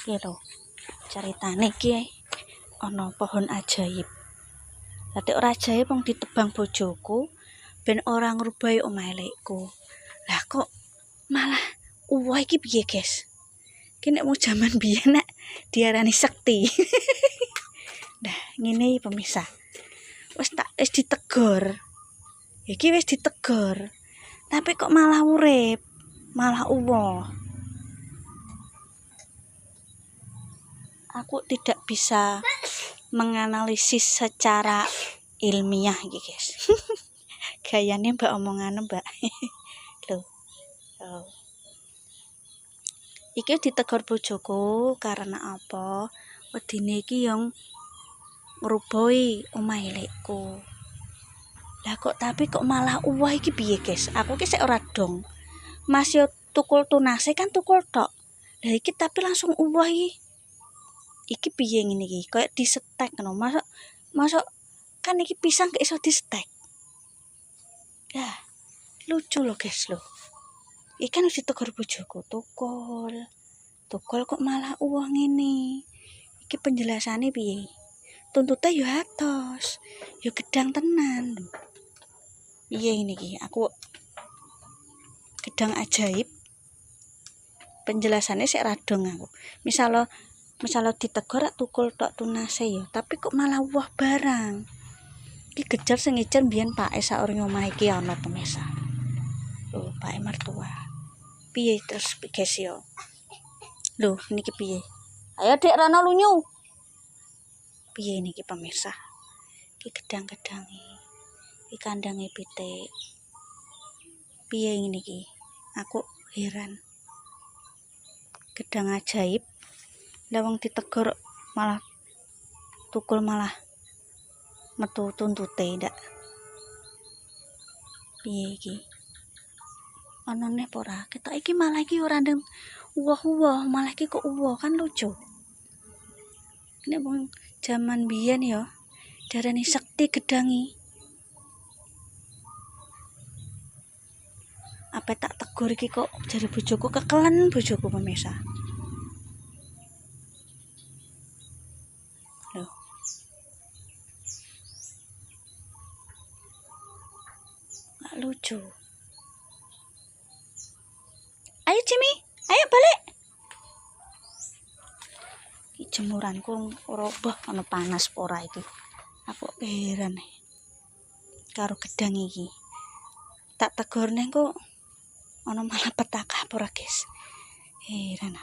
Iki lho, ceritane iki ana pohon ajaib. Dadi ora ajaib wong ditebang bojoku ben ora ngrubahi omahe lekku. Lah kok malah uwoh iki piye, Guys? Iki nek mau jaman biyen nek diarani sekti. Nah, ngene iki pemirsa. Wis ditegor. Iki wis ditegor. Tapi kok malah urip, malah uwoh. Aku tidak bisa menganalisis secara ilmiah iki, Guys. Gayane Mbak omongane, Mbak. Loh. Oh. Iki ditegor bojoku karena apa? Wedine iki yang ngrubuhi omahe lekku. Lah kok malah uwah iki piye, Guys? Aku ki sik ora dong. Mas yo tukul tunase kan tukul tok. Lah iki tapi langsung uwah iki. Iki piye ngene iki? Kayak disetek ngono. Masuk kan iki pisang gak iso disetek. Lah, lucu loh, Guys loh. Iki kan wis ditegor bojoku, tukul. Tukul kok malah uwah ngene. Iki penjelasane piye? Tuntute yo atos. Yo gedang tenan lho. Piye ngene iki? Aku gedang ajaib. Penjelasannya sik radong aku. Misal ditegor tukul tok tunase ya, tapi kok malah uwah barang. Iki gejar sing ngejar mbiyen Pak saurunge omah iki ana pemirsa. Lho, Pak mertua. Piye terus Guys yo? Lho, niki piye? Ayo Dek Rano lunyu. Piye niki pemirsa? Iki gedang-gedange. Iki kandange pitik. Piye ngene iki? Aku heran. Gedang ajaib. Lah wong ditegor malah tukul malah metu tuntute ndak. Piye iki? Ana neh ora? Ketok iki malah iki ora ndeng uwoh-uwoh, malah iki kok uwoh kan lucu. Nek wong jaman biyen ya diarani sekti gedangi. Apa tak tegur iki kok jare bojoku kekelen bojoku pemirsa. Loh. Gak lucu. Ayo Cimi, ayo balik. Iki jemuranku ora obah ana panas ora iki. Aku heran karo gedang iki. Tak tegur neng kok ana malah petaka ora, Guys. Heran.